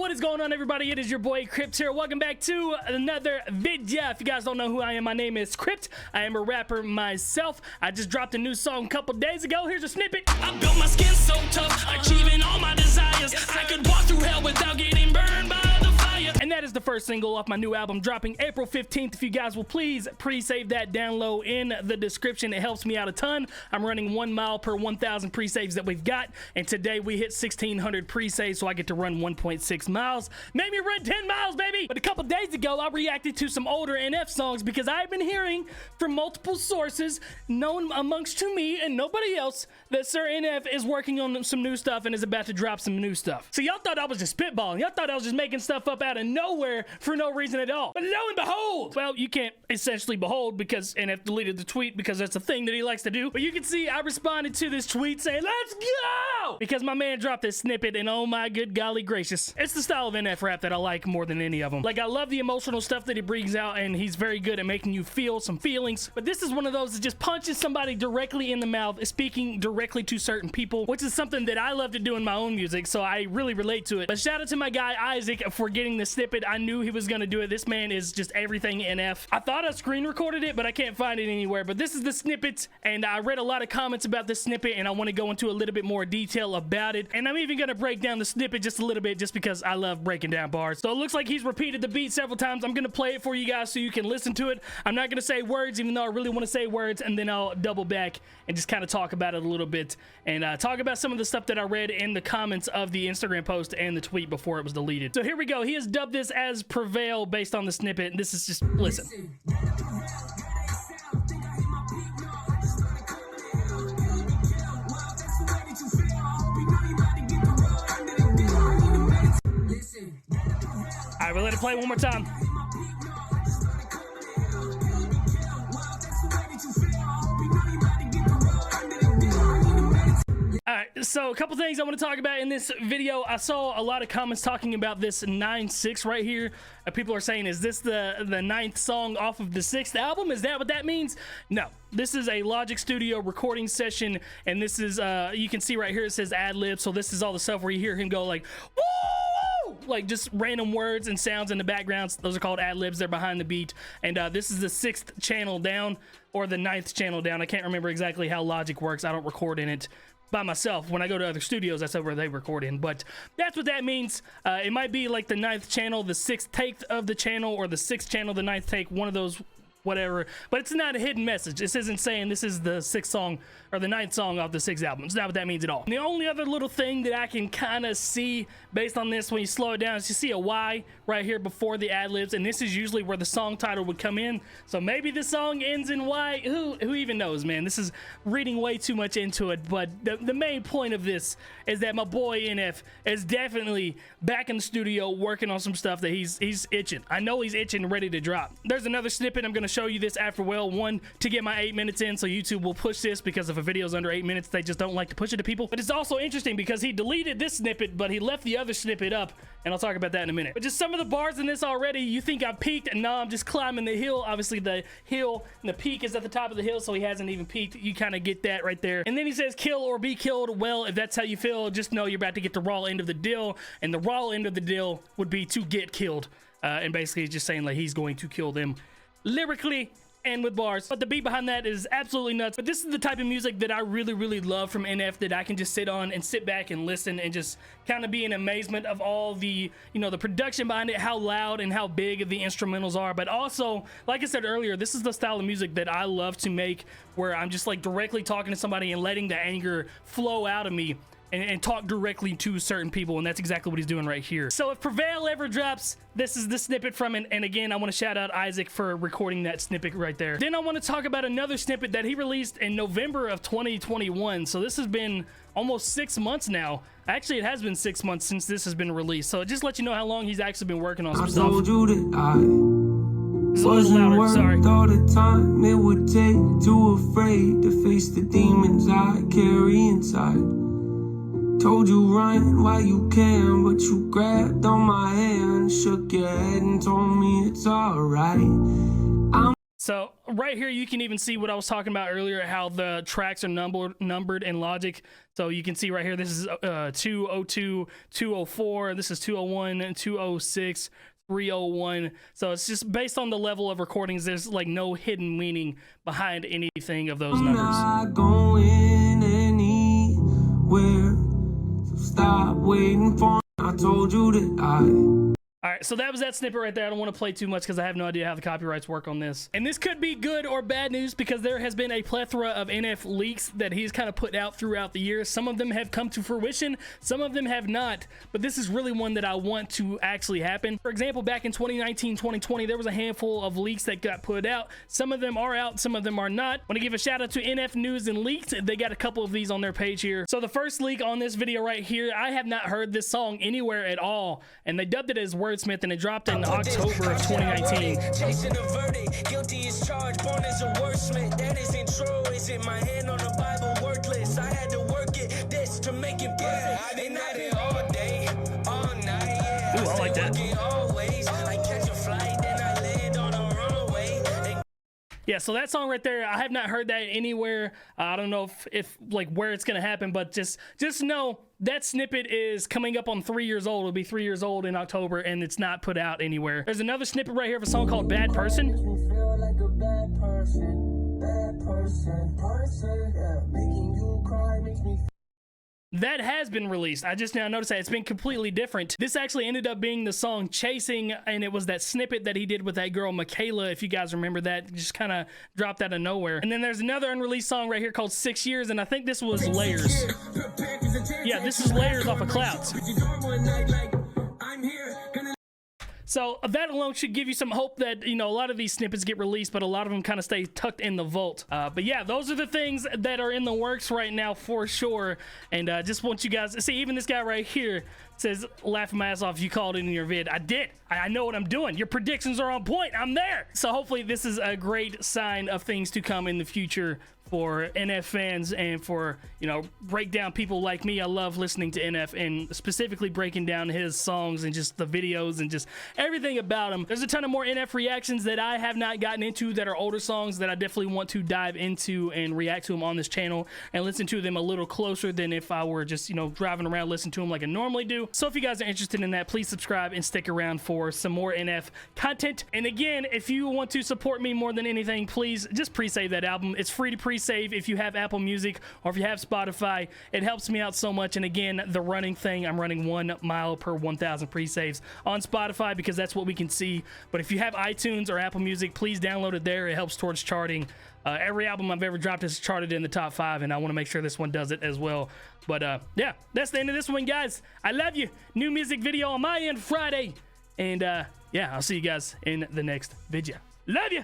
what is going on, everybody? It is your boy Crypt here. Welcome back to another video. If you guys don't know who I am, my name is Crypt. I am a rapper myself. I just dropped a new song a couple days ago. Here's a snippet. I built my skin so tough, achieving all my desires. I could walk through hell without getting burned by the fire. And that is the first single off my new album dropping April 15th. If you guys will please pre-save that down low in the description. It helps me out a ton. I'm running 1 mile per 1,000 pre-saves that we've got. And today we hit 1,600 pre-saves, so I get to run 1.6 miles. Made me run 10 miles, baby! But a couple days ago, I reacted to some older NF songs because I've been hearing from multiple sources, known amongst to me and nobody else, that Sir NF is working on some new stuff and is about to drop some new stuff. So y'all thought I was just spitballing. Y'all thought I was just making stuff up out of nowhere for no reason at all. But lo and behold, well, you can't essentially behold because NF deleted the tweet because that's a thing that he likes to do. But you can see I responded to this tweet saying, let's go! Because my man dropped this snippet and oh my good golly gracious. It's the style of NF rap that I like more than any of them. Like, I love the emotional stuff that he brings out and he's very good at making you feel some feelings. But this is one of those that just punches somebody directly in the mouth, speaking directly to certain people, which is something that I love to do in my own music, so I really relate to it. But shout out to my guy Isaac for getting the snippet. I knew he was gonna do it. This man is just everything NF. I thought I screen recorded it, but I can't find it anywhere. But this is the snippet, and I read a lot of comments about this snippet, and I want to go into a little bit more detail about it. And I'm even gonna break down the snippet just a little bit, just because I love breaking down bars. So it looks like he's repeated the beat several times. I'm gonna play it for you guys so you can listen to it. I'm not gonna say words, even though I really want to say words, and then I'll double back and just kind of talk about it a little bit and talk about some of the stuff that I read in the comments of the Instagram post and the tweet before it was deleted. So here we go. He has dubbed this as Prevail based on the snippet, and this is just, listen. All right, we'll let it play one more time. Alright, so a couple things I want to talk about in this video. I saw a lot of comments talking about this 9/6 right here. People are saying, is this the 9th song off of the 6th album? Is that what that means? No. This is a Logic Studio recording session, and this is, you can see right here it says ad-lib, so this is all the stuff where you hear him go like, woo! Like just random words and sounds in the background. Those are called ad-libs. They're behind the beat. And this is the 6th channel down, or the 9th channel down. I can't remember exactly how Logic works. I don't record in it by myself. When I go to other studios, that's where they record in, but that's what that means. It might be like the 9th channel, the 6th take of the channel, or the 6th channel, the 9th take, one of those, whatever, but it's not a hidden message. This isn't saying this is the 6th song or the 9th song off the 6th album. It's not what that means at all. And the only other little thing that I can kind of see based on this when you slow it down is you see a Y right here before the ad-libs, and this is usually where the song title would come in. So maybe the song ends in Y. Who even knows, man? This is reading way too much into it, but the main point of this is that my boy NF is definitely back in the studio working on some stuff that he's itching. I know he's itching, ready to drop. There's another snippet. I'm going to show you this after, well, one, to get my 8 minutes in, so YouTube will push this, because if a video's under 8 minutes, they just don't like to push it to people. But it's also interesting because he deleted this snippet, but he left the other snippet up, and I'll talk about that in a minute. But just some of the bars in this already, you think I peaked, and no, I'm just climbing the hill. Obviously the hill and the peak is at the top of the hill, so he hasn't even peaked. You kind of get that right there. And then he says kill or be killed. Well, if that's how you feel, just know you're about to get the raw end of the deal, and the raw end of the deal would be to get killed. And basically he's just saying like he's going to kill them lyrically and with bars. But the beat behind that is absolutely nuts. But this is the type of music that I really love from NF, that I can just sit on and sit back and listen and just kind of be in amazement of all the, you know, the production behind it, how loud and how big the instrumentals are. But also, like I said earlier, this is the style of music that I love to make, where I'm just like directly talking to somebody and letting the anger flow out of me and talk directly to certain people, and that's exactly what he's doing right here. So if Prevail ever drops, this is the snippet from it, and again, I want to shout out Isaac for recording that snippet right there. Then I want to talk about another snippet that he released in November of 2021, so this has been almost 6 months now. Actually, it has been 6 months since this has been released, so it just lets you know how long he's actually been working on some stuff. Told you that I it's a little louder, sorry. All the time it would take, too afraid to face the demons I carry inside. Told you run while you can, but you grabbed on my hand, shook your head and told me it's alright. So right here, you can even see what I was talking about earlier, how the tracks are numbered in Logic. So you can see right here, this is 202, 204, this is 201, 206, 301. So it's just based on the level of recordings. There's like no hidden meaning behind anything of those numbers. I'm not going anywhere, so stop waiting for me. I told you that All right, so that was that snippet right there. I don't want to play too much because I have no idea how the copyrights work on this. And this could be good or bad news because there has been a plethora of NF leaks that he's kind of put out throughout the years. Some of them have come to fruition, some of them have not, but this is really one that I want to actually happen. For example, back in 2019, 2020, there was a handful of leaks that got put out. Some of them are out, some of them are not. I want to give a shout out to NF News and Leaked. They got a couple of these on their page here. So the first leak on this video right here, I have not heard this song anywhere at all, and they dubbed it as Wordsmith, and it dropped in October of 2019. Chasing the verdict, guilty is charged, born as a wordsmith. That isn't true. Is it my hand on the Bible worthless? I had to work it, this to make it perfect. And I did all day, all night. Yeah. Ooh, I like that. Always, I catch a flight, then I land on a runaway. Yeah, so that song right there, I have not heard that anywhere. I don't know if like where it's gonna happen, but just know that snippet is coming up on 3 years old. It'll be 3 years old in October, and it's not put out anywhere. There's another snippet right here of a song called Bad Person. feel like a bad person, yeah, making you cry makes me That has been released. I just now noticed that it's been completely different. This actually ended up being the song Chasing, and it was that snippet that he did with that girl Michaela, if you guys remember that. Just kind of dropped out of nowhere. And then there's another unreleased song right here called 6 Years, and I think this was Layers. Yeah, this is Layers off of Clouds. So that alone should give you some hope that, you know, a lot of these snippets get released, but a lot of them kind of stay tucked in the vault. But yeah, those are the things that are in the works right now for sure. And just want you guys to see, even this guy right here says, laughing my ass off, you called it in your vid. I did. I know what I'm doing. Your predictions are on point. I'm there. So hopefully this is a great sign of things to come in the future for NF fans and for, you know, breakdown people like me. I love listening to NF and specifically breaking down his songs and just the videos and just everything about him. There's a ton of more NF reactions that I have not gotten into that are older songs that I definitely want to dive into and react to them on this channel and listen to them a little closer than if I were just, you know, driving around listening to them like I normally do. So if you guys are interested in that, please subscribe and stick around for some more NF content. And again, if you want to support me more than anything, please just pre-save that album. It's free to pre-save if you have Apple Music or if you have Spotify. It helps me out so much. And again, the running thing, I'm running 1 mile per 1,000 pre-saves on Spotify because that's what we can see. But if you have iTunes or Apple Music, please download it there. It helps towards charting. Every album I've ever dropped is charted in the top 5, and I want to make sure this one does it as well. But yeah, that's the end of this one, guys. I love you. New music video on my end Friday. And yeah, I'll see you guys in the next video. Love you.